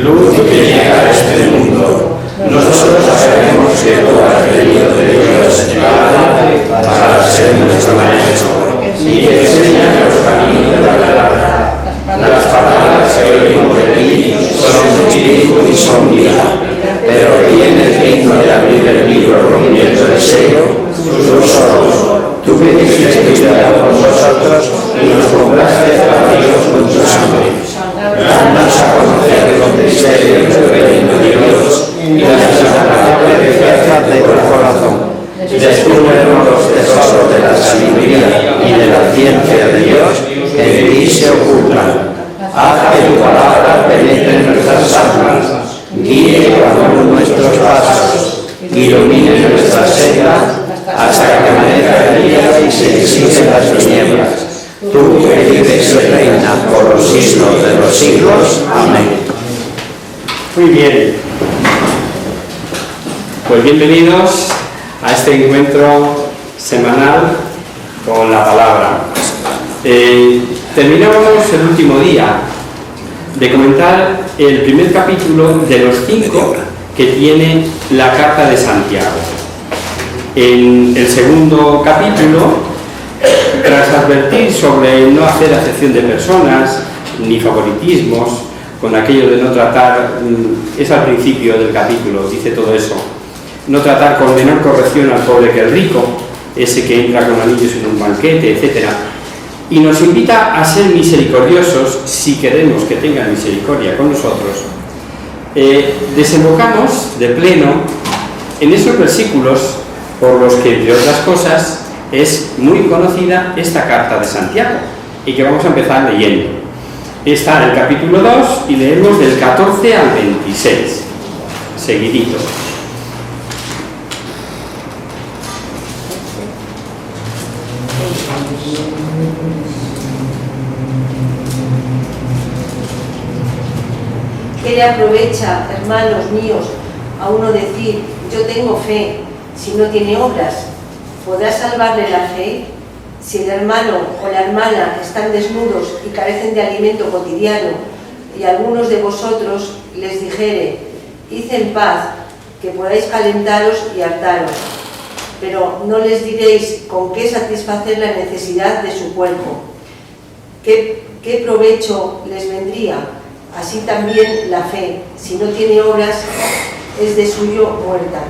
luz que llega a este mundo. Nosotros sabemos que tú has venido de Dios para ser nuestro maestro y que enseña los caminos de la verdad. Las palabras que oímos de ti son espíritu y son vida, pero tienes digno de abrir el libro rompiendo el sello tus ojos. Tú pediste cuidado con nosotros y nos compraste a Dios con tu sangre. Danos a conocer los misterios del reino de Dios y las sagradas riquezas de tu corazón. Descúbrenos los tesoros de la sabiduría y de la ciencia de Dios que en ti se ocultan. Haz que tu palabra penetre en nuestras almas, guíe cada uno nuestros pasos, ilumine nuestra senda hasta que amanezca el día y se disipen las tinieblas. Tú que vives y reinas por los siglos de los siglos. Amén. Muy bien. Pues bienvenidos a este encuentro semanal con la palabra. Terminamos el último día de comentar el primer capítulo de los 5 que tiene la Carta de Santiago. En el segundo capítulo, tras advertir sobre no hacer acepción de personas ni favoritismos, con aquello de no tratar, es al principio del capítulo, dice todo eso, no tratar con menor corrección al pobre que el rico, ese que entra con anillos en un banquete, etc. Y nos invita a ser misericordiosos si queremos que tengan misericordia con nosotros. Desembocamos de pleno en esos versículos por los que, entre otras cosas, es muy conocida esta carta de Santiago y que vamos a empezar leyendo. Está en el capítulo 2 y leemos del 14 al 26, seguidito. ¿Qué le aprovecha, hermanos míos, a uno decir, yo tengo fe, si no tiene obras? ¿Podrá salvarle la fe? Si el hermano o la hermana están desnudos y carecen de alimento cotidiano, y algunos de vosotros les dijere, id en paz, que podáis calentaros y hartaros, pero no les diréis con qué satisfacer la necesidad de su cuerpo. ¿Qué provecho les vendría? Así también la fe, si no tiene obras, es de suyo muerta.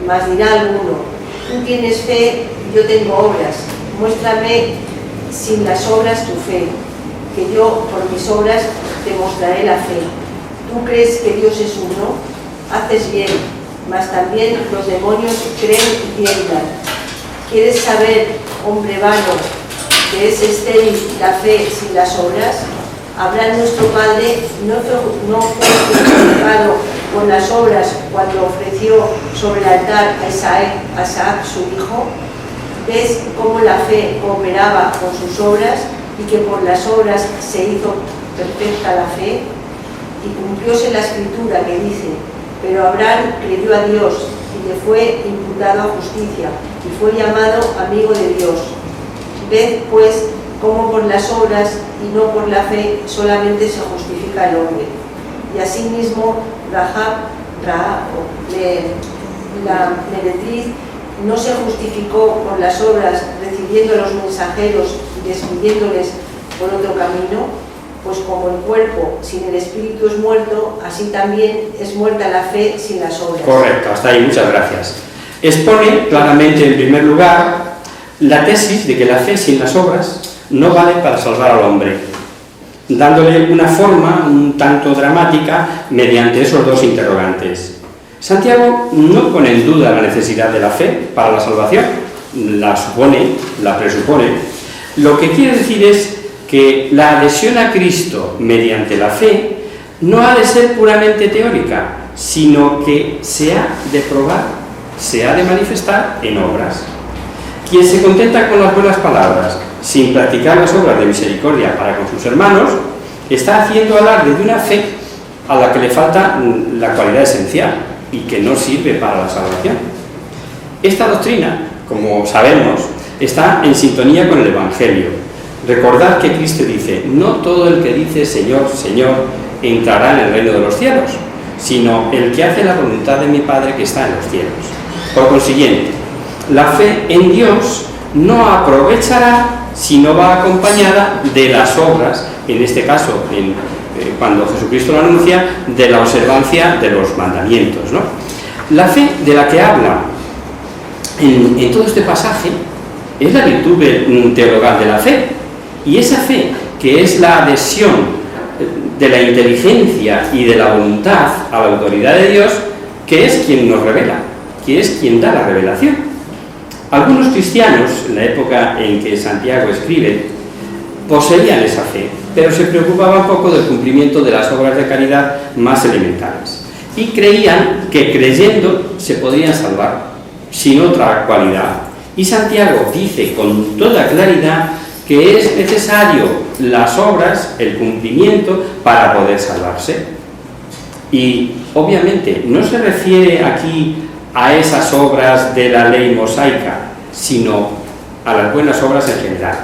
Mas dirá alguno, tú tienes fe y yo tengo obras. Muéstrame sin las obras tu fe, que yo por mis obras te mostraré la fe. ¿Tú crees que Dios es uno? Haces bien, mas también los demonios creen y tiemblan. ¿Quieres saber, hombre vano, que es estéril la fe sin las obras? Abraham nuestro padre no fue justificado con las obras cuando ofreció sobre el altar a Isaac su hijo. ¿Ves cómo la fe cooperaba con sus obras y que por las obras se hizo perfecta la fe? Y cumplióse la escritura que dice, pero Abraham creyó a Dios y le fue imputado a justicia y fue llamado amigo de Dios. Ved pues cómo por las obras y no por la fe solamente se justifica el hombre. Y asimismo Rahab, la meretriz, no se justificó por las obras recibiendo a los mensajeros y despidiéndoles por otro camino, pues como el cuerpo sin el espíritu es muerto, así también es muerta la fe sin las obras. Correcto, hasta ahí, muchas gracias. Expone claramente en primer lugar la tesis de que la fe sin las obras no vale para salvar al hombre, dándole una forma un tanto dramática mediante esos dos interrogantes. Santiago no pone en duda la necesidad de la fe para la salvación, la supone, la presupone. Lo que quiere decir es que la adhesión a Cristo mediante la fe no ha de ser puramente teórica, sino que se ha de probar, se ha de manifestar en obras. Quien se contenta con las buenas palabras, sin practicar las obras de misericordia para con sus hermanos, está haciendo alarde de una fe a la que le falta la cualidad esencial y que no sirve para la salvación. Esta doctrina, como sabemos, está en sintonía con el Evangelio. Recordad que Cristo dice, no todo el que dice Señor, Señor, entrará en el reino de los cielos, sino el que hace la voluntad de mi Padre que está en los cielos. Por consiguiente, la fe en Dios no aprovechará si no va acompañada de las obras, en este caso, cuando Jesucristo lo anuncia, de la observancia de los mandamientos, ¿no? La fe de la que habla en todo este pasaje es la virtud teologal de la fe, y esa fe, que es la adhesión de la inteligencia y de la voluntad a la autoridad de Dios, que es quien nos revela, que es quien da la revelación. Algunos cristianos, en la época en que Santiago escribe, poseían esa fe, pero se preocupaban poco del cumplimiento de las obras de caridad más elementales, y creían que creyendo se podían salvar, sin otra cualidad. Y Santiago dice con toda claridad que es necesario las obras, el cumplimiento, para poder salvarse. Y obviamente no se refiere aquí a esas obras de la ley mosaica, sino a las buenas obras en general.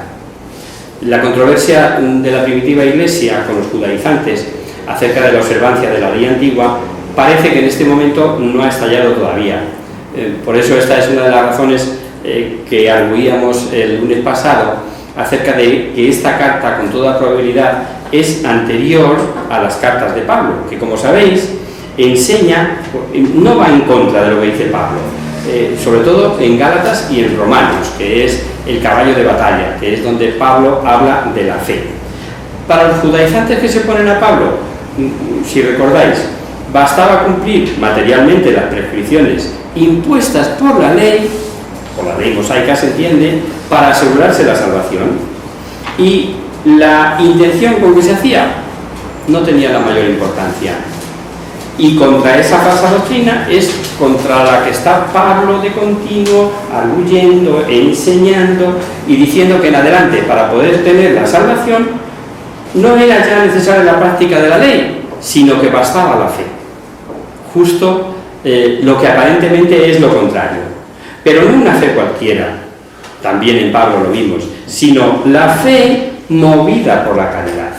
La controversia de la primitiva Iglesia con los judaizantes acerca de la observancia de la ley antigua parece que en este momento no ha estallado todavía. Por eso esta es una de las razones que arguíamos el lunes pasado, acerca de que esta carta, con toda probabilidad, es anterior a las cartas de Pablo, que, como sabéis, enseña, no va en contra de lo que dice Pablo, sobre todo en Gálatas y en Romanos, que es el caballo de batalla, que es donde Pablo habla de la fe. Para los judaizantes que se ponen a Pablo, si recordáis, bastaba cumplir materialmente las prescripciones impuestas por la ley mosaica, se entiende, para asegurarse la salvación, y la intención con que se hacía no tenía la mayor importancia. Y contra esa falsa doctrina es contra la que está Pablo de continuo arguyendo, enseñando y diciendo que en adelante, para poder tener la salvación, no era ya necesaria la práctica de la ley, sino que bastaba la fe. Justo lo que aparentemente es lo contrario. Pero no una fe cualquiera, también en Pablo lo vimos, sino la fe movida por la caridad.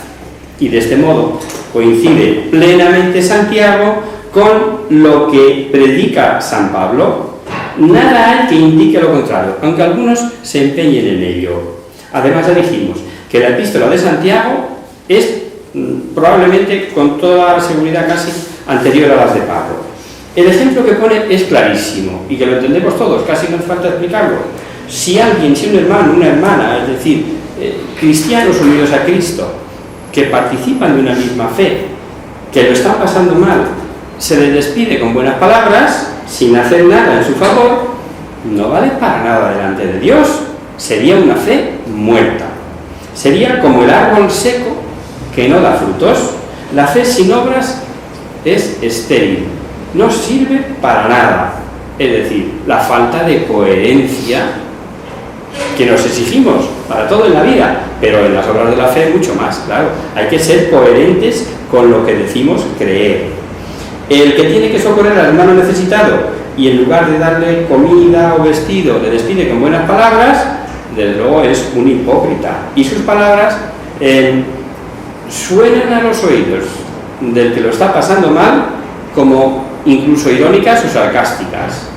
Y de este modo coincide plenamente Santiago con lo que predica San Pablo. Nada hay que indique lo contrario, aunque algunos se empeñen en ello. Además, ya dijimos que la epístola de Santiago es probablemente, con toda seguridad casi, anterior a las de Pablo. El ejemplo que pone es clarísimo y que lo entendemos todos, casi no hace falta explicarlo. Si alguien, si un hermano, una hermana, es decir, cristianos unidos a Cristo, que participan de una misma fe, que lo están pasando mal, se les despide con buenas palabras, sin hacer nada en su favor, no vale para nada delante de Dios. Sería una fe muerta. Sería como el árbol seco que no da frutos. La fe sin obras es estéril. No sirve para nada, es decir, la falta de coherencia que nos exigimos para todo en la vida, pero en las obras de la fe mucho más, claro. Hay que ser coherentes con lo que decimos creer. El que tiene que socorrer al hermano necesitado y en lugar de darle comida o vestido le despide con buenas palabras, desde luego es un hipócrita, y sus palabras suenan a los oídos del que lo está pasando mal como incluso irónicas o sarcásticas.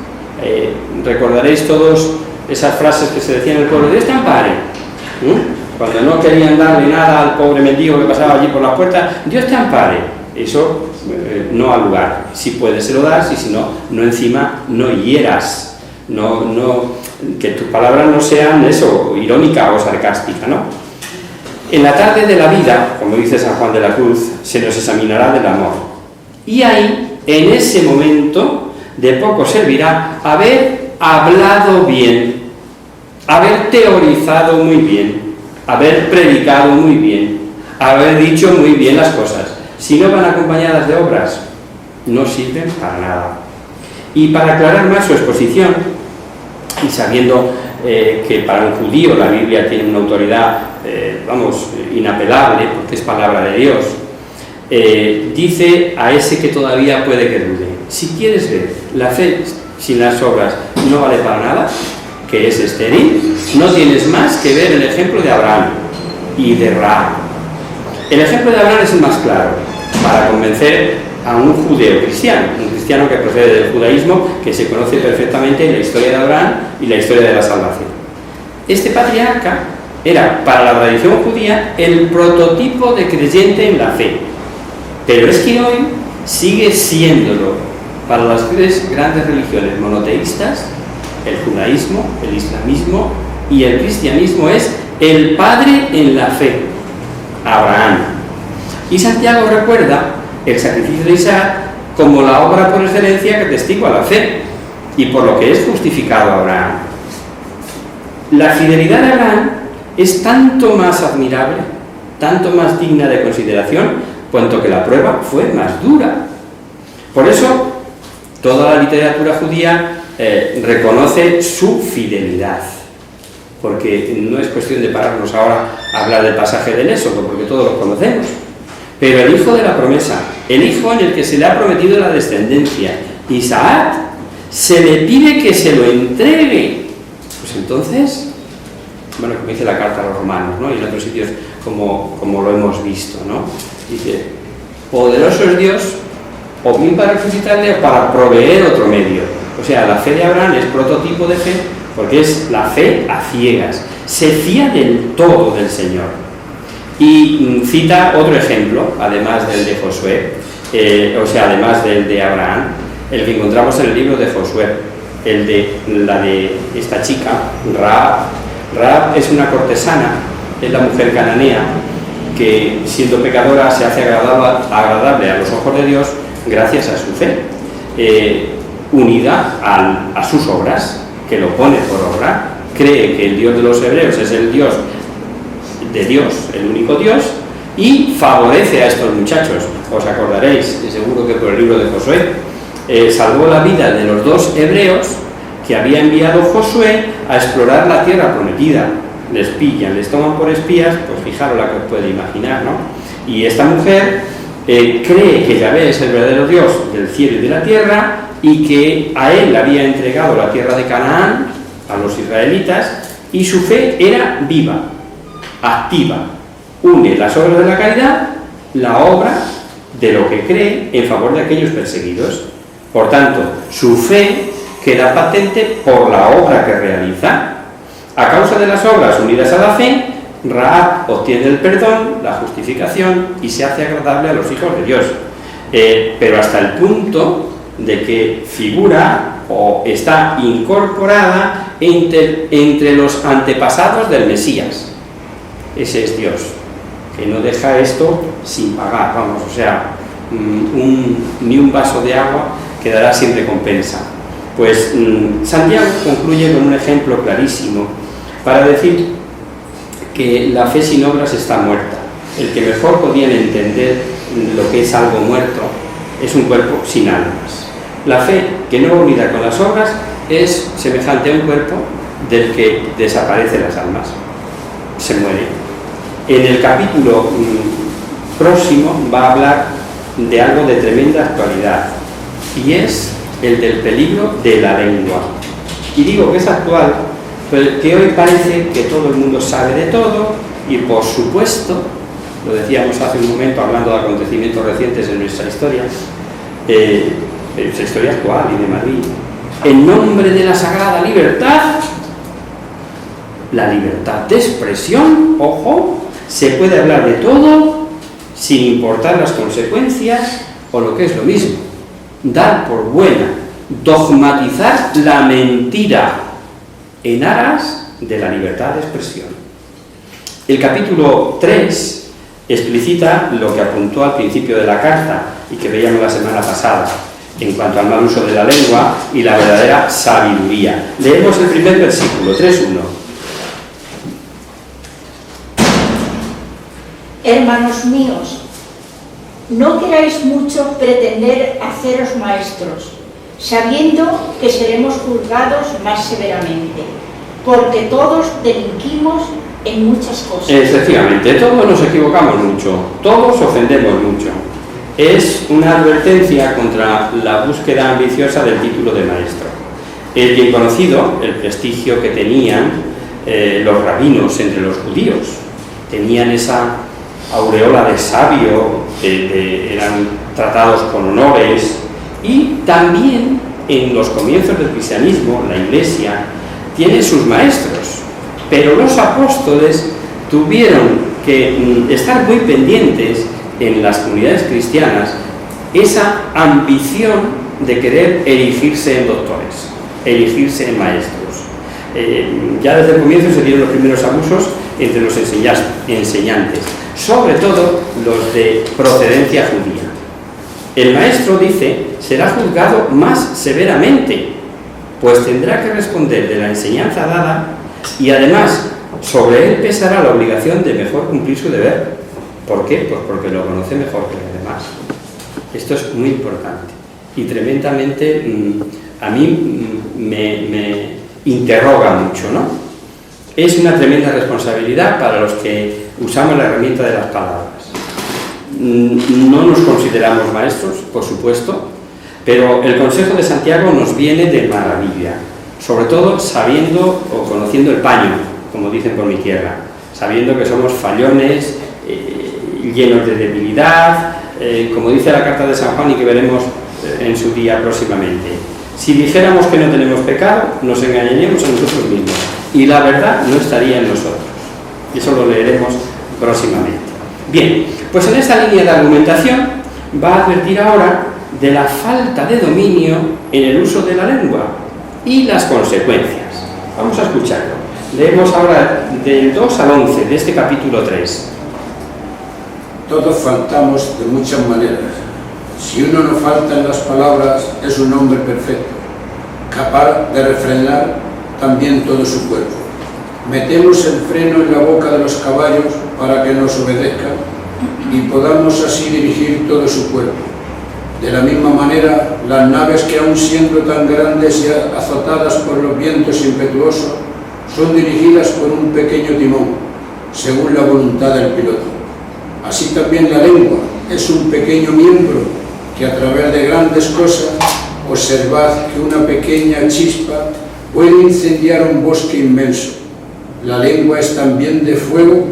Recordaréis todos esas frases que se decían en el pueblo: Dios te ampare. Cuando no querían darle nada al pobre mendigo que pasaba allí por la puerta, Dios te ampare. Eso no ha lugar. Si puedes se lo das, y si no, no encima no hieras, que tus palabras no sean eso, irónica o sarcástica, ¿no? En la tarde de la vida, como dice San Juan de la Cruz, se nos examinará del amor. Y ahí, en ese momento, de poco servirá haber hablado bien, haber teorizado muy bien, haber predicado muy bien, haber dicho muy bien las cosas. Si no van acompañadas de obras, no sirven para nada. Y para aclarar más su exposición, y sabiendo que para un judío la Biblia tiene una autoridad, inapelable, porque es palabra de Dios, dice a ese que todavía puede que dude: si quieres ver la fe sin las obras no vale para nada, que es estéril, no tienes más que ver el ejemplo de Abraham y de Rahab. El ejemplo de Abraham es el más claro. para convencer a un judeo cristiano, un cristiano que procede del judaísmo, que se conoce perfectamente en la historia de Abraham y la historia de la salvación. Este patriarca era, para la tradición judía, el prototipo de creyente en la fe, pero es que hoy sigue siéndolo para las tres grandes religiones monoteístas. El judaísmo, el islamismo y el cristianismo es el padre en la fe, Abraham. Y Santiago recuerda el sacrificio de Isaac como la obra por excelencia que testigua la fe y por lo que es justificado Abraham. La fidelidad de Abraham es tanto más admirable, tanto más digna de consideración, cuanto que la prueba fue más dura. Por eso, toda la literatura judía reconoce su fidelidad, porque no es cuestión de pararnos ahora a hablar del pasaje del Éxodo, porque todos lo conocemos, pero el hijo de la promesa, el hijo en el que se le ha prometido la descendencia, Isaac, se le pide que se lo entregue. Pues entonces, bueno, como dice la carta a los romanos, ¿no? Y en otros sitios como lo hemos visto, ¿no? Dice, poderoso es Dios, o bien para resucitarle o para proveer otro medio. O sea, la fe de Abraham es prototipo de fe, porque es la fe a ciegas, se fía del todo del Señor. Y cita otro ejemplo, además del de Josué, además del de Abraham, el que encontramos en el libro de Josué, la de esta chica, Rahab. Rahab es una cortesana, es la mujer cananea, que siendo pecadora se hace agradable a los ojos de Dios gracias a su fe, unida a sus obras, que lo pone por obra, cree que el Dios de los hebreos es el Dios de Dios, el único Dios, y favorece a estos muchachos. Os acordaréis, seguro que por el libro de Josué, salvó la vida de los dos hebreos que había enviado Josué a explorar la tierra prometida. Les pillan, les toman por espías, pues fijaros la que os puede imaginar, ¿no? Y esta mujer cree que Yahvé es el verdadero Dios del cielo y de la tierra, y que a él le había entregado la tierra de Canaán, a los israelitas, y su fe era viva, activa, une las obras de la caridad, la obra de lo que cree en favor de aquellos perseguidos. Por tanto, su fe queda patente por la obra que realiza. A causa de las obras unidas a la fe, Rahab obtiene el perdón, la justificación y se hace agradable a los hijos de Dios. Pero hasta el punto de que figura o está incorporada entre los antepasados del Mesías. Ese es Dios, que no deja esto sin pagar, vamos, o sea, ni un vaso de agua quedará sin recompensa. Pues Santiago concluye con un ejemplo clarísimo para decir que la fe sin obras está muerta. El que mejor podían entender lo que es algo muerto es un cuerpo sin almas. La fe que no va unida con las obras es semejante a un cuerpo del que desaparecen las almas, se muere. En el capítulo próximo va a hablar de algo de tremenda actualidad, y es el del peligro de la lengua. Y digo que es actual, porque hoy parece que todo el mundo sabe de todo, y por supuesto, lo decíamos hace un momento hablando de acontecimientos recientes en nuestra historia, nuestra historia actual y de Madrid, en nombre de la sagrada libertad, la libertad de expresión, ojo, se puede hablar de todo sin importar las consecuencias, o lo que es lo mismo, dar por buena, dogmatizar la mentira en aras de la libertad de expresión. El capítulo 3 explicita lo que apuntó al principio de la carta y que veíamos la semana pasada en cuanto al mal uso de la lengua y la verdadera sabiduría. Leemos el primer versículo, 3:1. Hermanos míos, no queráis mucho pretender haceros maestros, sabiendo que seremos juzgados más severamente, porque todos delinquimos en muchas cosas. Efectivamente, todos nos equivocamos mucho, todos ofendemos mucho. Es una advertencia contra la búsqueda ambiciosa del título de maestro. Es bien conocido el prestigio que tenían los rabinos entre los judíos. Tenían esa aureola de sabio eran tratados con honores, y también en los comienzos del cristianismo la Iglesia tiene sus maestros, pero los apóstoles tuvieron que estar muy pendientes en las comunidades cristianas esa ambición de querer erigirse en doctores, erigirse en maestros. Ya desde el comienzo se dieron los primeros abusos entre los enseñantes, sobre todo los de procedencia judía. El maestro, dice, será juzgado más severamente, pues tendrá que responder de la enseñanza dada y además sobre él pesará la obligación de mejor cumplir su deber. ¿Por qué? Pues porque lo conoce mejor que los demás. Esto es muy importante y tremendamente a mí me interroga mucho, ¿no? Es una tremenda responsabilidad para los que usamos la herramienta de las palabras. No nos consideramos maestros, por supuesto, pero el consejo de Santiago nos viene de maravilla, sobre todo sabiendo o conociendo el paño, como dicen por mi tierra, sabiendo que somos fallones, llenos de debilidad, como dice la carta de San Juan y que veremos en su día próximamente. Si dijéramos que no tenemos pecado, nos engañaríamos a nosotros mismos y la verdad no estaría en nosotros. Y eso lo leeremos próximamente. Bien, pues en esta línea de argumentación va a advertir ahora de la falta de dominio en el uso de la lengua y las consecuencias. Vamos a escucharlo. Leemos ahora del 2 al 11 de este capítulo 3. Todos faltamos de muchas maneras. Si uno no falta en las palabras, es un hombre perfecto, capaz de refrenar también todo su cuerpo. Metemos el freno en la boca de los caballos para que nos obedezcan y podamos así dirigir todo su cuerpo. De la misma manera, las naves que aun siendo tan grandes y azotadas por los vientos impetuosos, son dirigidas por un pequeño timón, según la voluntad del piloto. Así también la lengua es un pequeño miembro que a través de grandes cosas, observad que una pequeña chispa puede incendiar un bosque inmenso. La lengua es también de fuego,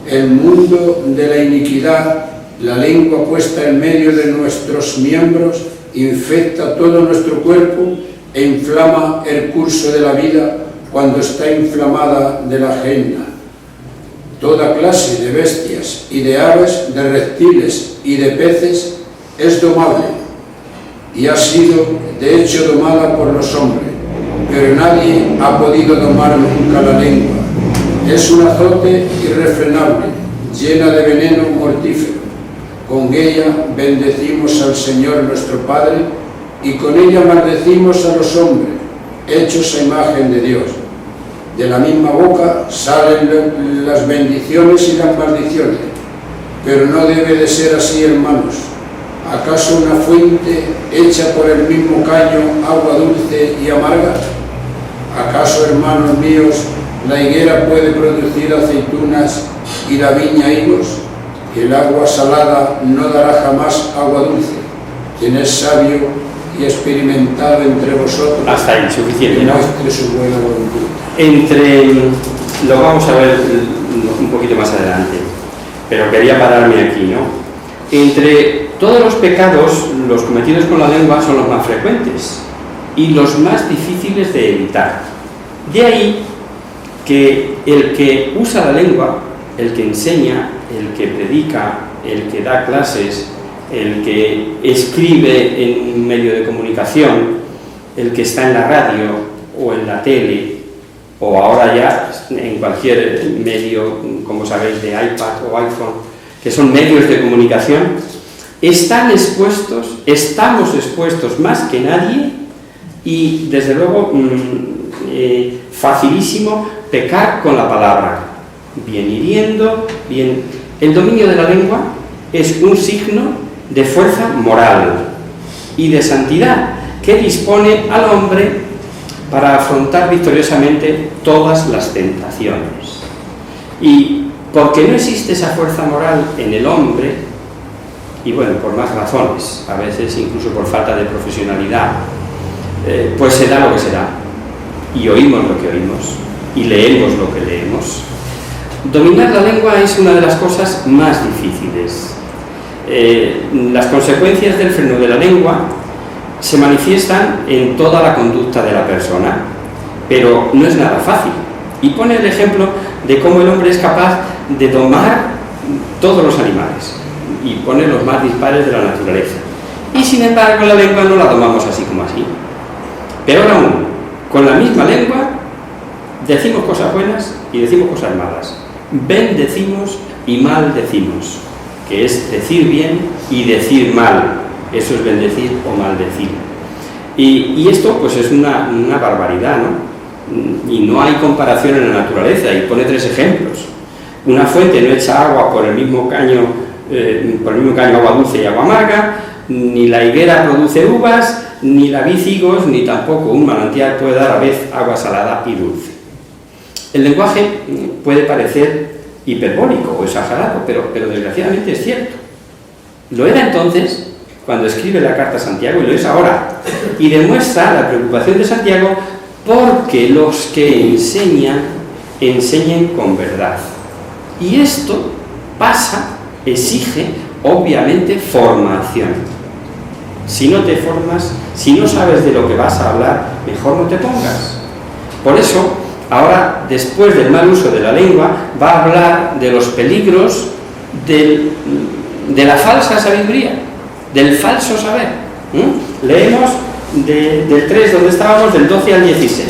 el mundo de la iniquidad. La lengua puesta en medio de nuestros miembros infecta todo nuestro cuerpo e inflama el curso de la vida cuando está inflamada de la agenda. Toda clase de bestias y de aves, de reptiles y de peces es domable y ha sido de hecho domada por los hombres, pero nadie ha podido domar nunca la lengua. Es un azote irrefrenable, llena de veneno mortífero. Con ella bendecimos al Señor nuestro Padre y con ella maldecimos a los hombres, hechos a imagen de Dios. De la misma boca salen las bendiciones y las maldiciones, pero no debe de ser así, hermanos. ¿Acaso una fuente hecha por el mismo caño agua dulce y amarga? ¿Acaso, hermanos míos, la higuera puede producir aceitunas y la viña higos? El agua salada no dará jamás agua dulce. Quien es sabio y experimentado entre vosotros, hasta ahí, suficiente, ¿no? Muestre su buena voluntad. Lo vamos a ver un poquito más adelante, pero quería pararme aquí, ¿no? Entre todos los pecados, los cometidos con la lengua son los más frecuentes y los más difíciles de evitar. De ahí que el que usa la lengua, el que enseña, el que predica, el que da clases, el que escribe en un medio de comunicación, el que está en la radio o en la tele, o ahora ya en cualquier medio, como sabéis, de iPad o iPhone, que son medios de comunicación, estamos expuestos más que nadie y, desde luego, facilísimo pecar con la palabra, bien hiriendo, bien. El dominio de la lengua es un signo de fuerza moral y de santidad que dispone al hombre para afrontar victoriosamente todas las tentaciones. Y porque no existe esa fuerza moral en el hombre, y bueno, por más razones, a veces incluso por falta de profesionalidad, pues se da lo que se da, y oímos lo que oímos, y leemos lo que leemos. Dominar la lengua es una de las cosas más difíciles. Las consecuencias del freno de la lengua se manifiestan en toda la conducta de la persona, pero no es nada fácil. Y pone el ejemplo de cómo el hombre es capaz de domar todos los animales, y pone los más dispares de la naturaleza. Y sin embargo la lengua no la domamos así como así. Peor aún, con la misma lengua decimos cosas buenas y decimos cosas malas. Bendecimos y maldecimos, que es decir bien y decir mal. Eso es bendecir o maldecir. Y esto pues es una barbaridad, ¿no? Y no hay comparación en la naturaleza, y pone 3 ejemplos. Una fuente no echa agua por el mismo caño agua dulce y agua amarga, ni la higuera produce uvas, ni la vid higos, ni tampoco un manantial puede dar a la vez agua salada y dulce. El lenguaje puede parecer hiperbólico o exagerado, pero desgraciadamente es cierto. Lo era entonces, cuando escribe la carta a Santiago, y lo es ahora, y demuestra la preocupación de Santiago porque los que enseñen con verdad. Y esto exige obviamente formación. Si no te formas, si no sabes de lo que vas a hablar, mejor no te pongas. Por eso, ahora, después del mal uso de la lengua, va a hablar de los peligros de la falsa sabiduría, del falso saber. Leemos del 3, donde estábamos, del 12 al 16.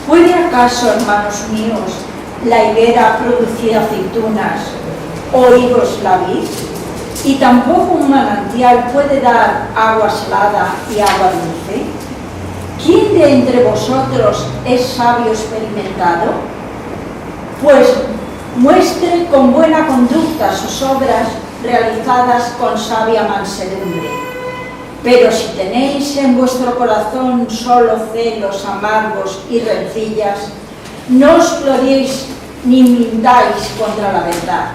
¿Puede acaso, hermanos míos, la higuera producir aceitunas o higos la vid? Y tampoco un manantial puede dar agua salada y agua dulce. ¿Quién de entre vosotros es sabio experimentado? Pues muestre con buena conducta sus obras realizadas con sabia mansedumbre. Pero si tenéis en vuestro corazón solo celos amargos y rencillas, no os gloriéis ni mintáis contra la verdad,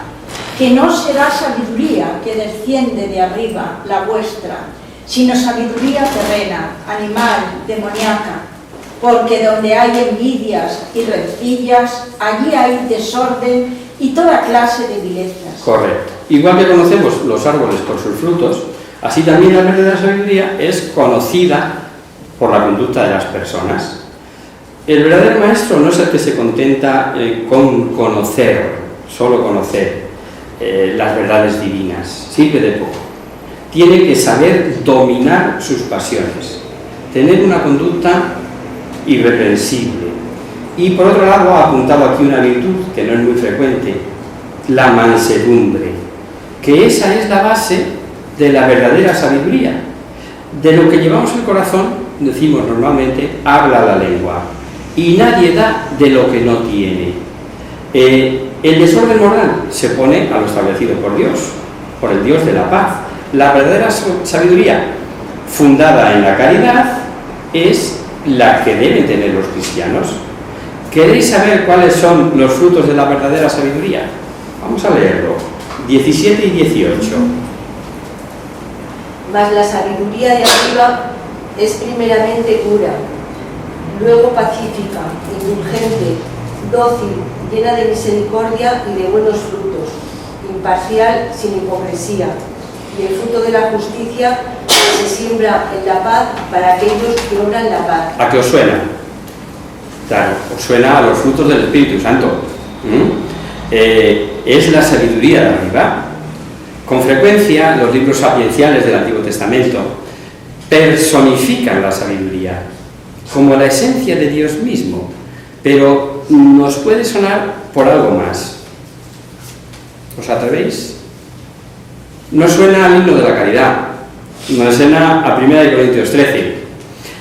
que no será sabiduría que desciende de arriba la vuestra, sino sabiduría terrena, animal, demoníaca, porque donde hay envidias y rencillas, allí hay desorden y toda clase de vilezas. Correcto. Igual que conocemos los árboles por sus frutos, así también la verdadera sabiduría es conocida por la conducta de las personas. El verdadero maestro no es el que se contenta con solo conocer las verdades divinas, sirve de poco. Tiene que saber dominar sus pasiones, tener una conducta irreprensible. Y por otro lado ha apuntado aquí una virtud que no es muy frecuente, la mansedumbre, que esa es la base de la verdadera sabiduría. De lo que llevamos en el corazón, decimos normalmente, habla la lengua, y nadie da de lo que no tiene. El desorden moral se opone a lo establecido por Dios, por el Dios de la paz. La verdadera sabiduría, fundada en la caridad, es la que deben tener los cristianos. ¿Queréis saber cuáles son los frutos de la verdadera sabiduría? Vamos a leerlo. 17 y 18. Mas la sabiduría de arriba es primeramente pura, luego pacífica, indulgente, dócil, llena de misericordia y de buenos frutos, imparcial, sin hipocresía, y el fruto de la justicia que se siembra en la paz para aquellos que obran la paz. ¿A qué os suena? Claro, os suena a los frutos del Espíritu Santo. Es la sabiduría de arriba. Con frecuencia los libros sapienciales del Antiguo Testamento personifican la sabiduría como la esencia de Dios mismo, pero nos puede sonar por algo más. ¿Os atrevéis? Nos suena al himno de la caridad, nos suena a 1 Corintios 13.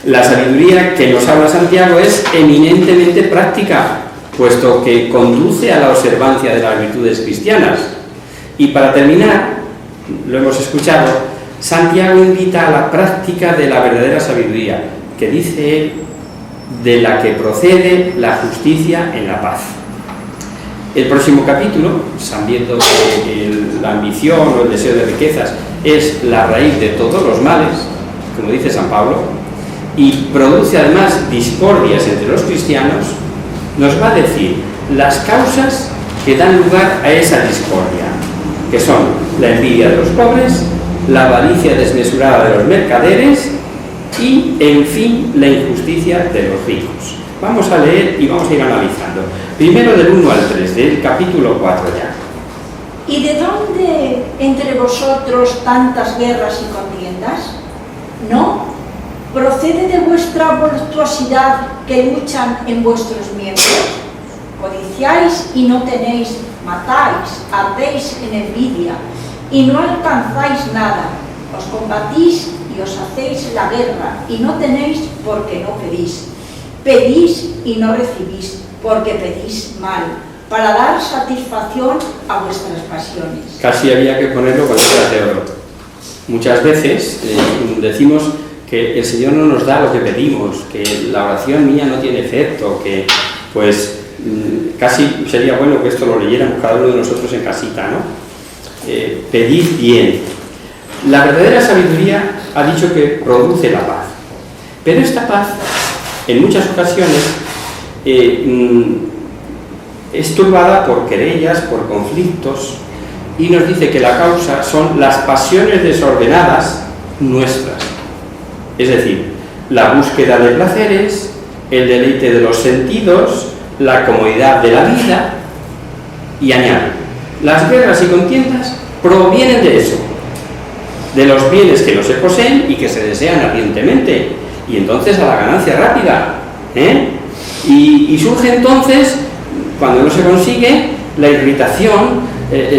La sabiduría que nos habla Santiago es eminentemente práctica, puesto que conduce a la observancia de las virtudes cristianas. Y para terminar, lo hemos escuchado, Santiago invita a la práctica de la verdadera sabiduría, que dice él, de la que procede la justicia en la paz. El próximo capítulo, sabiendo que la ambición o el deseo de riquezas es la raíz de todos los males, como dice San Pablo, y produce además discordias entre los cristianos, nos va a decir las causas que dan lugar a esa discordia, que son la envidia de los pobres, la avaricia desmesurada de los mercaderes y, en fin, la injusticia de los ricos. Vamos a leer y vamos a ir analizando. Primero del 1 al 3, del capítulo 4 ya. ¿Y de dónde entre vosotros tantas guerras y contiendas? ¿No? ¿Procede de vuestra voluptuosidad que luchan en vuestros miembros? Codiciáis y no tenéis, matáis, ardéis en envidia y no alcanzáis nada. Os combatís y os hacéis la guerra y no tenéis porque no pedís. Pedís y no recibís porque pedís mal, para dar satisfacción a vuestras pasiones. Casi había que ponerlo con letras de oro. Muchas veces decimos que el Señor no nos da lo que pedimos, que la oración mía no tiene efecto, que pues casi sería bueno que esto lo leyéramos cada uno de nosotros en casita, ¿no? Pedid bien. La verdadera sabiduría ha dicho que produce la paz, pero esta paz en muchas ocasiones es turbada por querellas, por conflictos, y nos dice que la causa son las pasiones desordenadas nuestras, es decir, la búsqueda de placeres, el deleite de los sentidos, la comodidad de la vida, y añade, las guerras y contiendas provienen de eso, de los bienes que no se poseen y que se desean ardientemente, y entonces a la ganancia rápida, y surge entonces, cuando no se consigue, la irritación,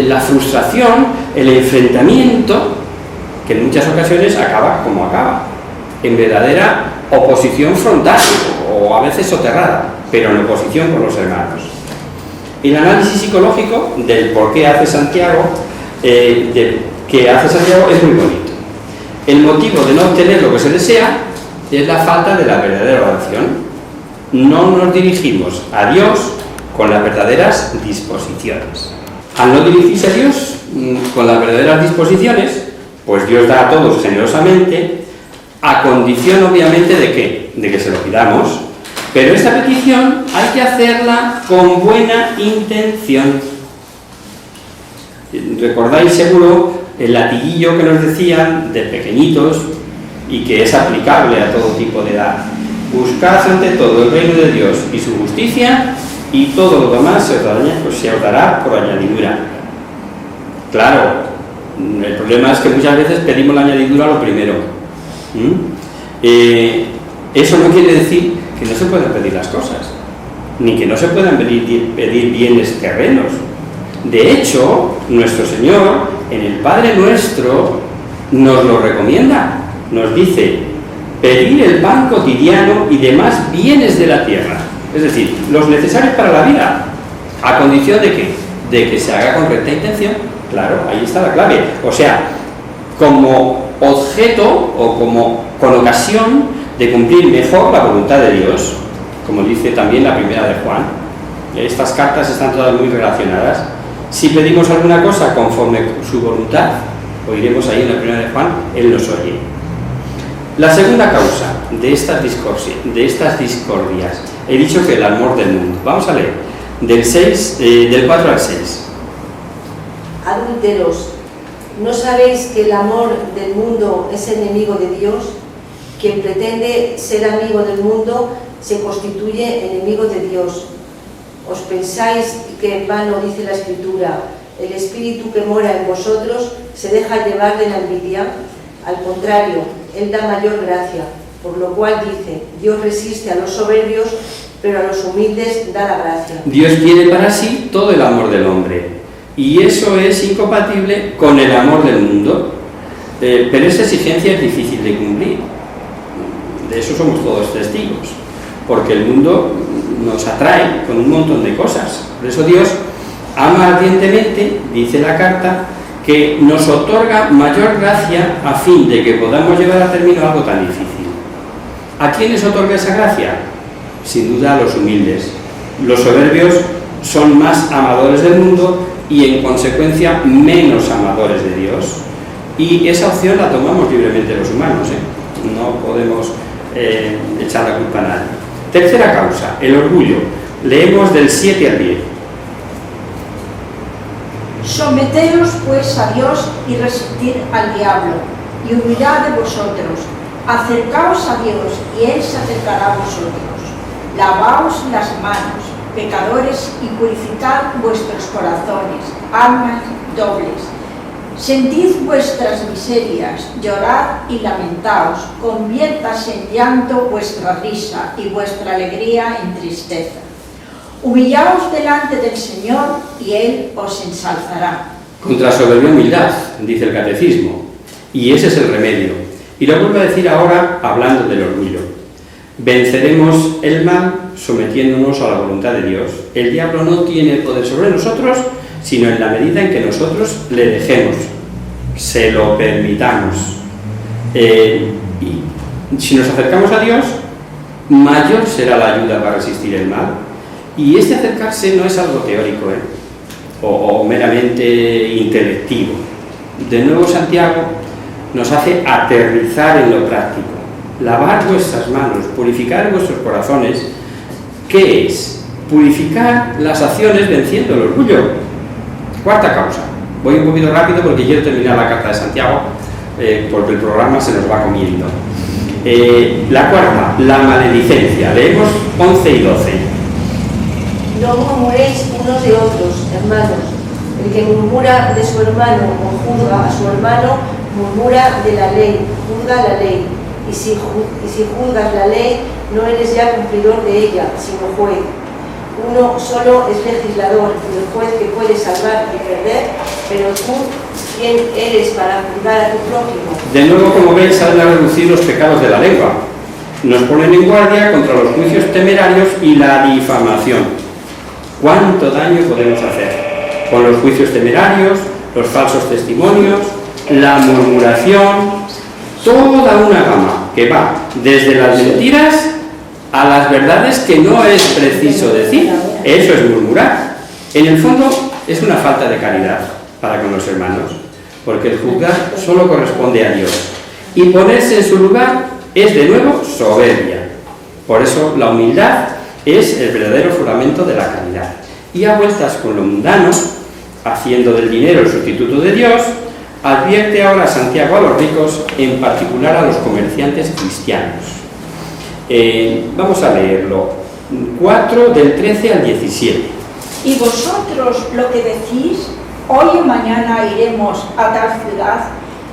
la frustración, el enfrentamiento, que en muchas ocasiones acaba como acaba, en verdadera oposición frontal o a veces soterrada, pero en oposición con los hermanos. El análisis psicológico del por qué hace Santiago, es muy bonito. El motivo de no obtener lo que se desea es la falta de la verdadera oración. No nos dirigimos a Dios con las verdaderas disposiciones. Al no dirigirse a Dios con las verdaderas disposiciones, pues Dios da a todos generosamente, a condición obviamente de ¿qué? De que se lo pidamos, pero esta petición hay que hacerla con buena intención. Recordáis seguro el latiguillo que nos decían de pequeñitos y que es aplicable a todo tipo de edad. Buscad ante todo el reino de Dios y su justicia, y todo lo demás se os dará por añadidura. Claro, el problema es que muchas veces pedimos la añadidura a lo primero. Eso no quiere decir que no se puedan pedir las cosas, ni que no se puedan pedir bienes terrenos. De hecho, nuestro Señor, en el Padre Nuestro, nos lo recomienda. Nos dice, pedir el pan cotidiano y demás bienes de la tierra. Es decir, los necesarios para la vida. ¿A condición de qué? De que se haga con recta intención. Claro, ahí está la clave. O sea, como objeto o como con ocasión de cumplir mejor la voluntad de Dios, como dice también la primera de Juan. Estas cartas están todas muy relacionadas. Si pedimos alguna cosa conforme su voluntad, oiremos ahí en la primera de Juan, Él nos oye. La segunda causa de estas discordias, he dicho que el amor del mundo. Vamos a leer del 4 al 6. Adúlteros, ¿no sabéis que el amor del mundo es enemigo de Dios? Quien pretende ser amigo del mundo se constituye enemigo de Dios. ¿Os pensáis que en vano dice la Escritura, el espíritu que mora en vosotros se deja llevar de la envidia? Al contrario, Él da mayor gracia, por lo cual dice, Dios resiste a los soberbios, pero a los humildes da la gracia. Dios quiere para sí todo el amor del hombre, y eso es incompatible con el amor del mundo, pero esa exigencia es difícil de cumplir. De eso somos todos testigos, porque el mundo nos atrae con un montón de cosas. Por eso Dios ama ardientemente, dice la carta, que nos otorga mayor gracia a fin de que podamos llevar a término algo tan difícil. ¿A quiénes otorga esa gracia? Sin duda a los humildes. Los soberbios son más amadores del mundo y en consecuencia menos amadores de Dios. Y esa opción la tomamos libremente los humanos, No podemos echar la culpa a nadie. Tercera causa, el orgullo. Leemos del 7 al 10. Someteos pues a Dios y resistid al diablo, y huirá de vosotros. Acercaos a Dios, y Él se acercará a vosotros. Lavaos las manos, pecadores, y purificad vuestros corazones, almas dobles. Sentid vuestras miserias, llorad y lamentaos, conviértase en llanto vuestra risa y vuestra alegría en tristeza. Humillaos delante del Señor y Él os ensalzará. Contra soberbia humildad, dice el catecismo, y ese es el remedio. Y lo vuelvo a decir ahora hablando del orgullo. Venceremos el mal sometiéndonos a la voluntad de Dios. El diablo no tiene poder sobre nosotros, sino en la medida en que nosotros le dejemos, se lo permitamos. Y si nos acercamos a Dios, mayor será la ayuda para resistir el mal. Y este acercarse no es algo teórico, o meramente intelectivo. De nuevo Santiago nos hace aterrizar en lo práctico. Lavar vuestras manos, purificar vuestros corazones. ¿Qué es? Purificar las acciones venciendo el orgullo. Cuarta causa. Voy un poquito rápido porque quiero terminar la carta de Santiago, porque el programa se nos va comiendo. La cuarta, la maledicencia. Leemos 11 y 12. No murmuréis unos de otros, hermanos. El que murmura de su hermano o juzga a su hermano, murmura de la ley, juzga la ley. Y si juzgas la ley, no eres ya cumplidor de ella, sino juez. Uno solo es legislador, el juez que puede salvar y perder, pero tú, ¿quién eres para juzgar a tu prójimo? De nuevo, como veis, salen a reducir los pecados de la lengua. Nos ponen en guardia contra los juicios temerarios y la difamación. ¿Cuánto daño podemos hacer con los juicios temerarios, los falsos testimonios, la murmuración? Toda una gama que va desde las mentiras a las verdades que no es preciso decir. Eso es murmurar. En el fondo es una falta de caridad para con los hermanos, porque el juzgar solo corresponde a Dios, y ponerse en su lugar es de nuevo soberbia. Por eso la humildad es el verdadero fundamento de la caridad. Y a vueltas con lo mundano, haciendo del dinero el sustituto de Dios, advierte ahora Santiago a los ricos, en particular a los comerciantes cristianos. Vamos a leerlo. 4 del 13 al 17. Y vosotros lo que decís, hoy o mañana iremos a tal ciudad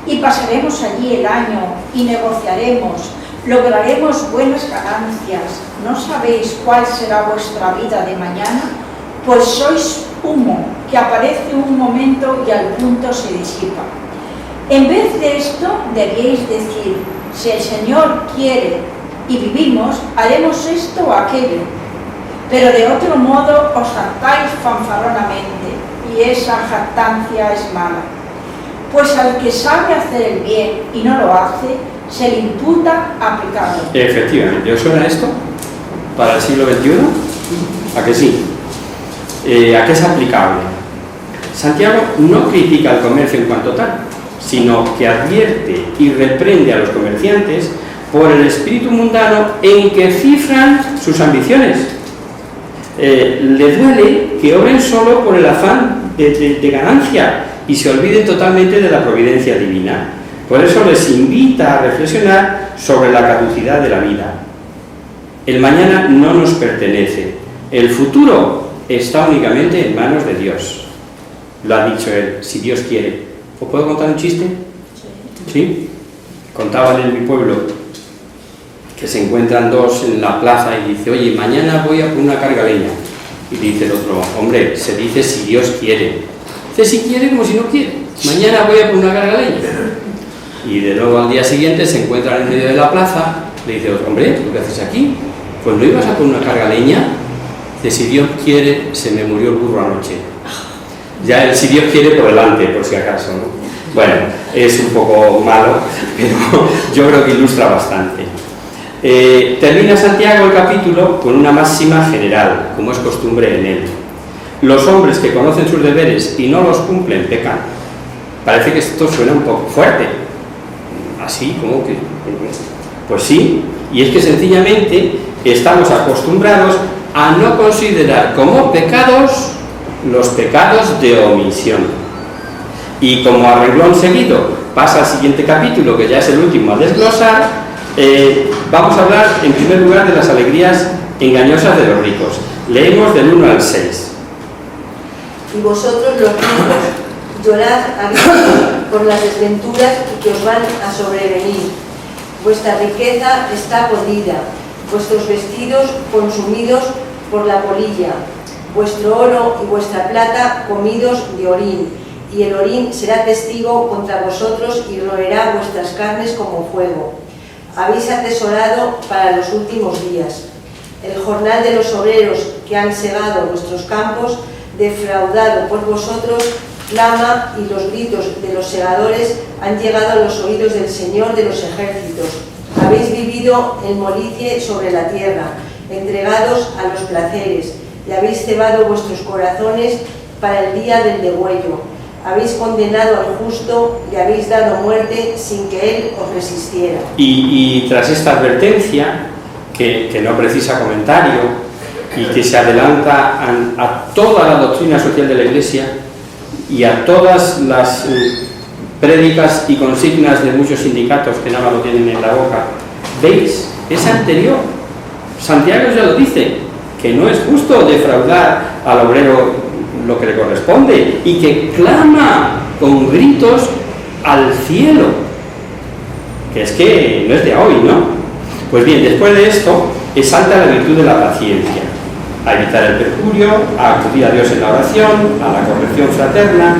y pasaremos allí el año y negociaremos, lograremos buenas ganancias. ¿No sabéis cuál será vuestra vida de mañana? Pues sois humo que aparece un momento y al punto se disipa. En vez de esto, debíais decir, si el Señor quiere y vivimos, haremos esto o aquello. Pero de otro modo os jactáis fanfarronamente, y esa jactancia es mala. Pues al que sabe hacer el bien y no lo hace, se le imputa a pecado. Efectivamente, ¿os suena esto? ¿Para el siglo XXI? ¿A que sí? ¿A qué es aplicable? Santiago no critica el comercio en cuanto tal, sino que advierte y reprende a los comerciantes por el espíritu mundano en que cifran sus ambiciones. Le duele que obren solo por el afán de ganancia y se olviden totalmente de la providencia divina. Por eso les invita a reflexionar sobre la caducidad de la vida. El mañana no nos pertenece. El futuro está únicamente en manos de Dios. Lo ha dicho él, si Dios quiere. ¿Os puedo contar un chiste? ¿Sí? Contaban en mi pueblo que se encuentran dos en la plaza y dice, oye, mañana voy a por una carga leña. Y dice el otro, hombre, se dice si Dios quiere. Dice si quiere como si no quiere. Mañana voy a por una carga leña. Y de nuevo al día siguiente se encuentran en medio de la plaza. Le dice, hombre, ¿tú qué haces aquí? Pues no ibas a por una carga leña. Dice, si Dios quiere, se me murió el burro anoche. Ya el si Dios quiere por delante, por si acaso, ¿no? Bueno, es un poco malo, pero yo creo que ilustra bastante. Termina Santiago el capítulo con una máxima general, como es costumbre en él. Los hombres que conocen sus deberes y no los cumplen, pecan. Parece que esto suena un poco fuerte. Así, como que... Pues sí, Y es que sencillamente estamos acostumbrados a no considerar como pecados los pecados de omisión. Y como a renglón seguido pasa al siguiente capítulo, que ya es el último a desglosar, vamos a hablar en primer lugar de las alegrías engañosas de los ricos. Leemos del 1 al 6. Y vosotros los ricos, llorad a Cristo por las desventuras que os van a sobrevenir. Vuestra riqueza está podrida, vuestros vestidos consumidos por la polilla, vuestro oro y vuestra plata comidos de orín, y el orín será testigo contra vosotros y roerá vuestras carnes como fuego. Habéis atesorado para los últimos días. El jornal de los obreros que han segado vuestros campos, defraudado por vosotros, clama, y los gritos de los segadores han llegado a los oídos del Señor de los ejércitos. Habéis vivido en molicie sobre la tierra, entregados a los placeres, y habéis cebado vuestros corazones para el día del degüello. Habéis condenado al justo, le habéis dado muerte sin que él os resistiera. Y tras esta advertencia, que no precisa comentario y que se adelanta a toda la doctrina social de la Iglesia y a todas las prédicas y consignas de muchos sindicatos que nada lo tienen en la boca, ¿veis? Es anterior. Santiago ya lo dice, que no es justo defraudar al obrero lo que le corresponde, y que clama con gritos al cielo, que es que no es de hoy, ¿no? Pues bien, después de esto exalta la virtud de la paciencia, a evitar el perjurio, a acudir a Dios en la oración, a la corrección fraterna,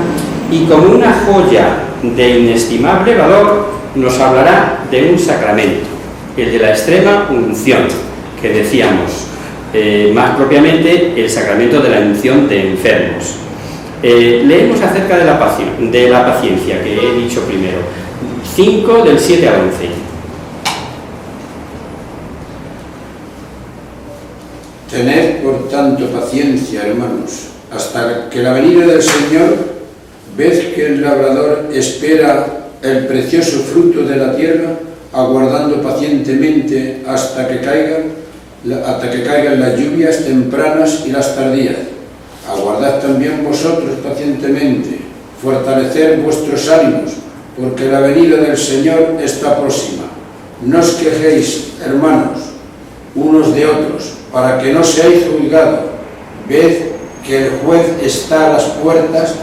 y como una joya de inestimable valor nos hablará de un sacramento, el de la extrema unción, que decíamos, más propiamente el sacramento de la unción de enfermos. Leemos acerca de la paciencia, que he dicho primero, 5 del 7 al 11. Tened por tanto paciencia, hermanos, hasta que la venida del Señor. Ved que el labrador espera el precioso fruto de la tierra, aguardando pacientemente hasta que caigan las lluvias tempranas y las tardías. Aguardad también vosotros pacientemente, fortalecer vuestros ánimos, porque la venida del Señor está próxima. No os quejéis, hermanos, unos de otros, para que no seáis juzgados. Ved que el juez está a las puertas.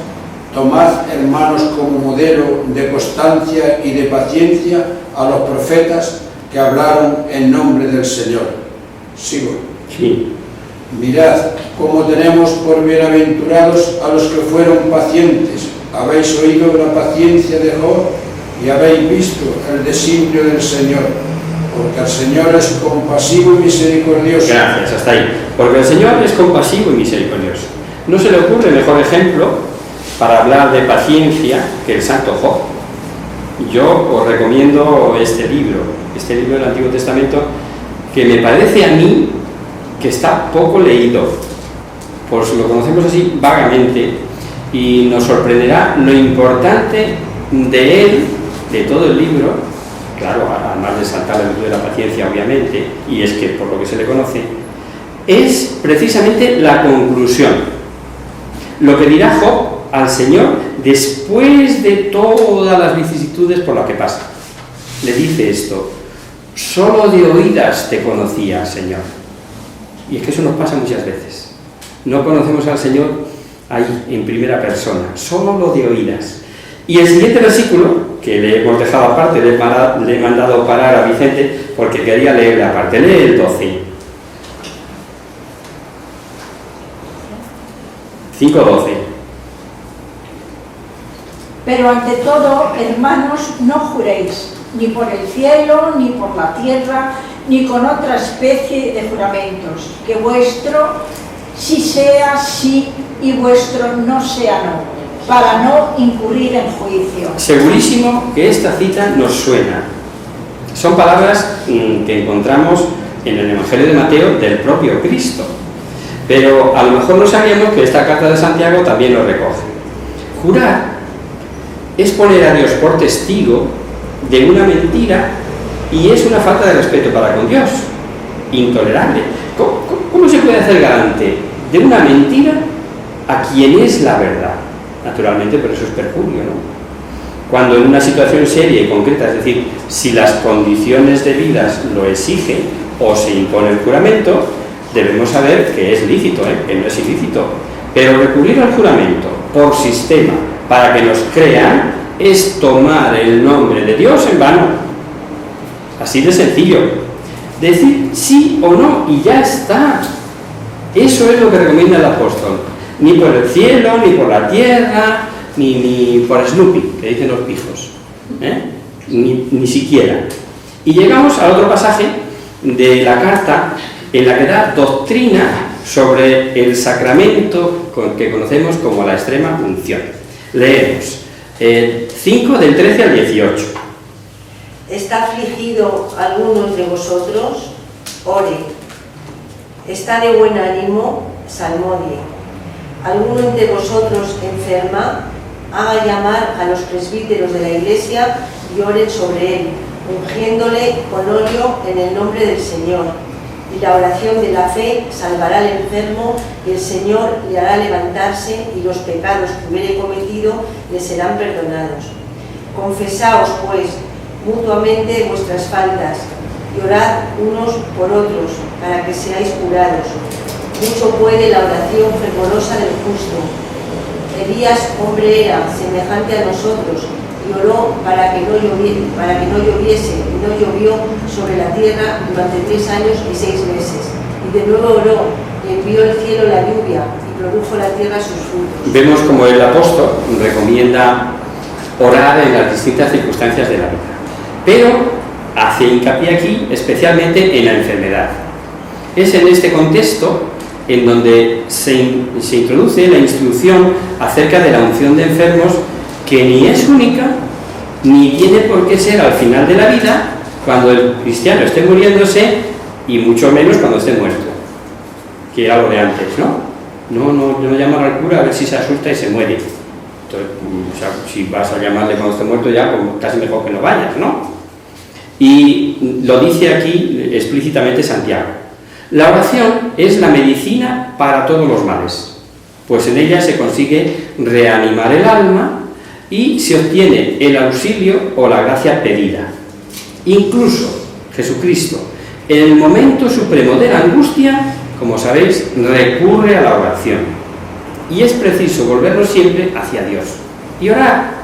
Tomad, hermanos, como modelo de constancia y de paciencia a los profetas que hablaron en nombre del Señor. Sigo. Sí. Mirad cómo tenemos por bienaventurados a los que fueron pacientes. Habéis oído la paciencia de Job y habéis visto el designio del Señor, porque el Señor es compasivo y misericordioso. Gracias, hasta ahí. Porque el Señor es compasivo y misericordioso. No se le ocurre mejor ejemplo para hablar de paciencia que el santo Job. Yo os recomiendo este libro del Antiguo Testamento, que me parece a mí que está poco leído, pues lo conocemos así vagamente, y nos sorprenderá lo importante de él, de todo el libro, claro, además de saltar la virtud de la paciencia, obviamente, y es que por lo que se le conoce, es precisamente la conclusión. Lo que dirá Job al Señor después de todas las vicisitudes por las que pasa. Le dice esto: solo de oídas te conocía, Señor. Y es que eso nos pasa muchas veces. No conocemos al Señor ahí, en primera persona, solo lo de oídas. Y el siguiente versículo, que le hemos dejado aparte, le he mandado parar a Vicente porque quería leerle aparte. Lee el 12. 5:12. Pero ante todo, hermanos, no juréis, ni por el cielo, ni por la tierra, ni con otra especie de juramentos, que vuestro sí sea sí y vuestro no sea no, para no incurrir en juicio. Segurísimo que esta cita nos suena. Son palabras que encontramos en el Evangelio de Mateo del propio Cristo. Pero a lo mejor no sabíamos que esta carta de Santiago también lo recoge. Jurar es poner a Dios por testigo de una mentira y es una falta de respeto para con Dios, intolerable. ¿Cómo se puede hacer garante de una mentira a quien es la verdad? Naturalmente, por eso es perjurio, ¿no? Cuando en una situación seria y concreta, es decir, si las condiciones debidas lo exigen o se impone el juramento, debemos saber que es lícito, que no es ilícito. Pero recurrir al juramento por sistema para que nos crean es tomar el nombre de Dios en vano. Así de sencillo. Decir sí o no y ya está. Eso es lo que recomienda el apóstol. Ni por el cielo, ni por la tierra, ni por Snoopy, que dicen los pijos. Ni siquiera. Y llegamos al otro pasaje de la carta en la que da doctrina sobre el sacramento que conocemos como la extrema unción. Leemos 5 del 13 al 18. ¿Está afligido alguno de vosotros? Ore. ¿Está de buen ánimo? Salmodie. ¿Alguno entre vosotros enferma? Haga llamar a los presbíteros de la Iglesia y oren sobre él, ungiéndole con óleo en el nombre del Señor. Y la oración de la fe salvará al enfermo, y el Señor le hará levantarse, y los pecados que hubiere cometido le serán perdonados. Confesaos, pues, mutuamente vuestras faltas, y orad unos por otros, para que seáis curados. Mucho puede la oración fervorosa del justo. Elías, hombre era, semejante a nosotros, y oró para que no lloviese, y no llovió sobre la tierra durante 3 años y 6 meses. Y de nuevo oró, y envió el cielo la lluvia, y produjo la tierra sus frutos. Vemos como el apóstol recomienda orar en las distintas circunstancias de la vida, pero hace hincapié aquí especialmente en la enfermedad. Es en este contexto en donde se introduce la instrucción acerca de la unción de enfermos, que ni es única, ni tiene por qué ser al final de la vida, cuando el cristiano esté muriéndose, y mucho menos cuando esté muerto, que era lo de antes, ¿no? No llamar al cura a ver si se asusta y se muere. Entonces, o sea, si vas a llamarle cuando esté muerto ya, pues casi mejor que no vayas, ¿no? Y lo dice aquí explícitamente Santiago. La oración es la medicina para todos los males, pues en ella se consigue reanimar el alma y se obtiene el auxilio o la gracia pedida. Incluso Jesucristo, en el momento supremo de la angustia, como sabéis, recurre a la oración. Y es preciso volvernos siempre hacia Dios y orar.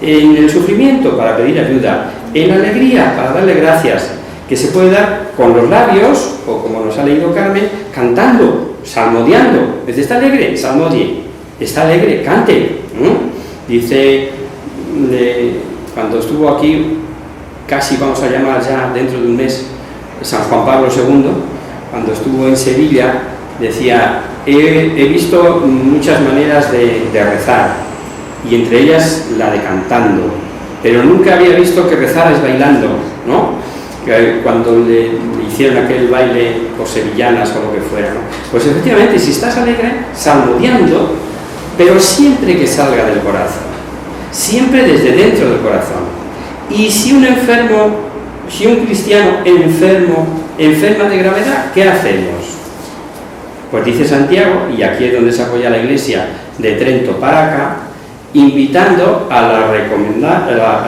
En el sufrimiento para pedir ayuda, en la alegría para darle gracias, que se puede dar con los labios, o como nos ha leído Carmen, cantando, salmodiando. ¿Está alegre? Salmodie. ¿Está alegre? Cante. Dice, cuando estuvo aquí, casi vamos a llamar ya dentro de un mes, San Juan Pablo II, cuando estuvo en Sevilla, decía, he visto muchas maneras de rezar, y entre ellas la de cantando, pero nunca había visto que rezaras bailando, ¿no? Cuando le hicieron aquel baile por sevillanas o lo que fuera, ¿no? Pues efectivamente, si estás alegre, salmodiando, pero siempre que salga del corazón, siempre desde dentro del corazón. Y si un cristiano enferma de gravedad, ¿qué hacemos? Pues dice Santiago, y aquí es donde se apoya la Iglesia de Trento para acá, invitando a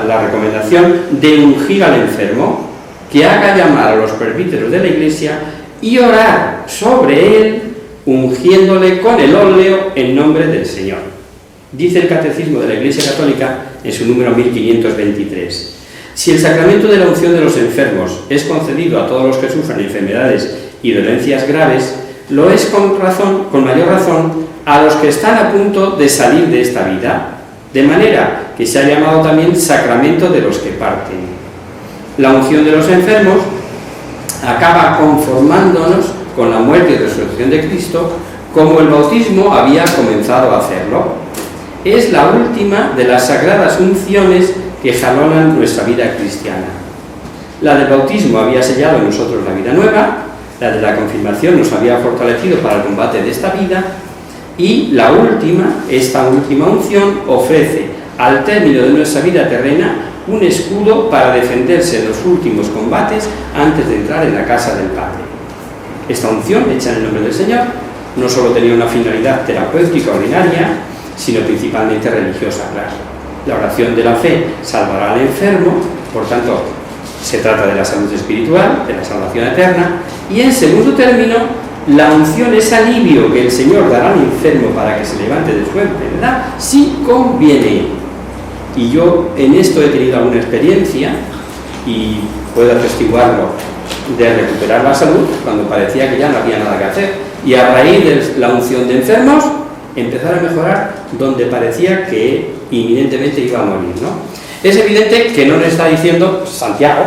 la recomendación de ungir al enfermo, que haga llamar a los presbíteros de la Iglesia y orar sobre él, ungiéndole con el óleo en nombre del Señor. Dice el Catecismo de la Iglesia Católica en su número 1523. Si el sacramento de la unción de los enfermos es concedido a todos los que sufren enfermedades y dolencias graves, lo es con mayor razón a los que están a punto de salir de esta vida, de manera que se ha llamado también sacramento de los que parten. La unción de los enfermos acaba conformándonos con la muerte y resurrección de Cristo, como el bautismo había comenzado a hacerlo. Es la última de las sagradas unciones que jalonan nuestra vida cristiana. La del bautismo había sellado en nosotros la vida nueva, la de la confirmación nos había fortalecido para el combate de esta vida, y esta última unción ofrece al término de nuestra vida terrena un escudo para defenderse en los últimos combates antes de entrar en la casa del Padre. Esta unción, hecha en el nombre del Señor, no solo tenía una finalidad terapéutica ordinaria, sino principalmente religiosa, claro. La oración de la fe salvará al enfermo, por tanto, se trata de la salud espiritual, de la salvación eterna, y en segundo término, la unción es alivio que el Señor dará al enfermo para que se levante de su enfermedad, si conviene. Y yo en esto he tenido alguna experiencia, y puedo atestiguarlo, de recuperar la salud cuando parecía que ya no había nada que hacer, y a raíz de la unción de enfermos, empezar a mejorar donde parecía que inminentemente iba a morir, ¿no? Es evidente que no le está diciendo Santiago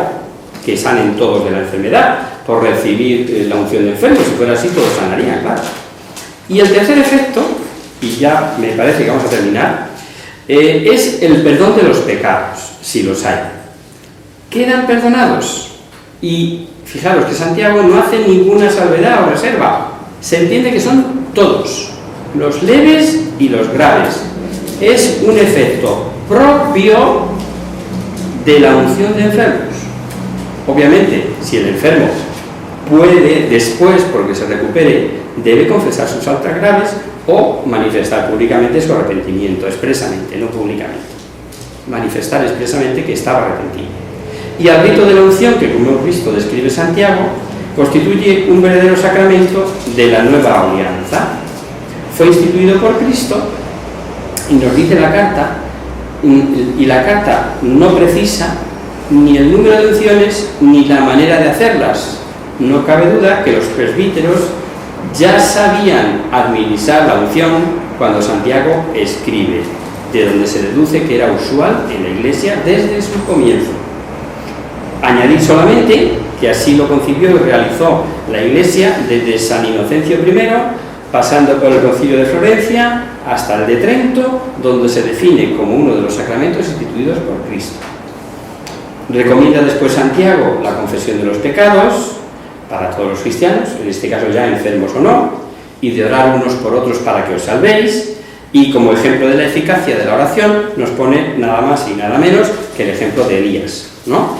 que sanen todos de la enfermedad por recibir la unción de enfermos. Si fuera así, todos sanarían, claro. Y el tercer efecto, y ya me parece que vamos a terminar, es el perdón de los pecados, si los hay. Quedan perdonados. Y fijaros que Santiago no hace ninguna salvedad o reserva. Se entiende que son todos, los leves y los graves. Es un efecto propio de la unción de enfermos. Obviamente, si el enfermo puede después, porque se recupere, debe confesar sus faltas graves o manifestar públicamente su arrepentimiento, expresamente, no públicamente. Manifestar expresamente que estaba arrepentido. Y el rito de la unción, que como hemos visto describe Santiago, constituye un verdadero sacramento de la nueva alianza. Fue instituido por Cristo y nos dice la carta, y la carta no precisa ni el número de unciones ni la manera de hacerlas. No cabe duda que los presbíteros ya sabían administrar la unción cuando Santiago escribe, de donde se deduce que era usual en la Iglesia desde su comienzo. Añadir solamente que así lo concibió y realizó la Iglesia desde San Inocencio I, pasando por el Concilio de Florencia hasta el de Trento, donde se define como uno de los sacramentos instituidos por Cristo. Recomienda después Santiago la confesión de los pecados para todos los cristianos, en este caso ya enfermos o no, y de orar unos por otros para que os salvéis, y como ejemplo de la eficacia de la oración nos pone nada más y nada menos que el ejemplo de Elías, ¿no?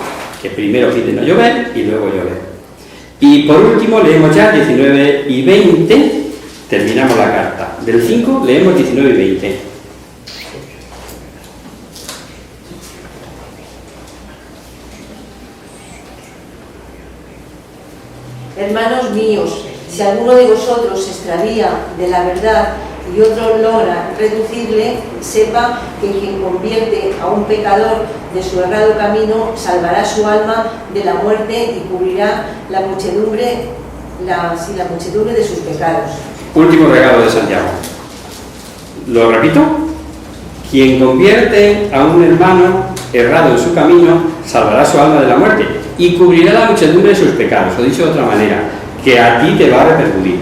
Que primero pide no llover y luego llover. Y por último leemos ya 19 y 20, terminamos la carta. Del 5 leemos 19 y 20. Hermanos míos, si alguno de vosotros se extravía de la verdad y otro logra reducirle, sepa que quien convierte a un pecador de su errado camino salvará su alma de la muerte y cubrirá la muchedumbre de sus pecados. Último regalo de Santiago. Lo repito: quien convierte a un hermano errado en su camino salvará su alma de la muerte y cubrirá la muchedumbre de sus pecados. O dicho de otra manera, que a ti te va a repercutir.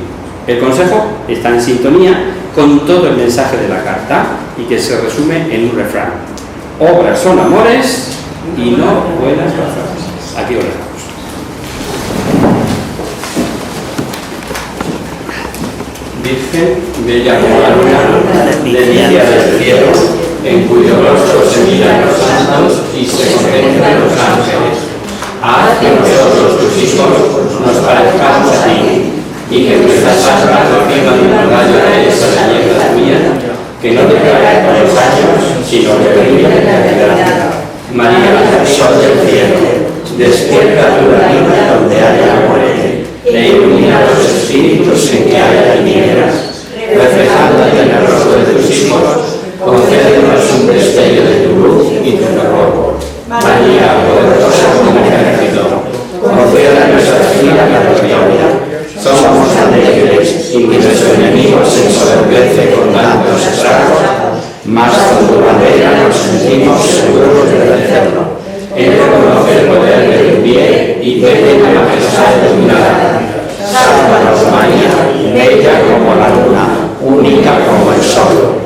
El consejo está en sintonía con todo el mensaje de la carta y que se resume en un refrán: obras son amores y no buenas razones. Aquí lo dejamos. Virgen, bella como la luna, delicia del cielo, en cuyo rostro se miran los santos y se contemplan los ángeles. Haz que nosotros, tus hijos, nos parezcamos a ti, y que nuestras almas reciban un rayo de esa belleza tuya, que no te caiga con los años, sino que brille en la verdad. María, sol del cielo, despierta tu luna donde haya muerte, e ilumina los espíritus en que haya tinieblas. Reflejándote en el rostro de tus hijos, concédenos un destello de tu luz y tu fervor. María, poderosa como un ejército, conceda a nuestra vida la gloria. Somos tan débiles y que nuestro enemigo se ensoberbece con tantos estragos, mas con tu bandera nos sentimos seguros de vencerlo. Él reconoce el poder del bien y tiene la majestad de tu mirada. Sálvanos, María, bella como la luna, única como el sol.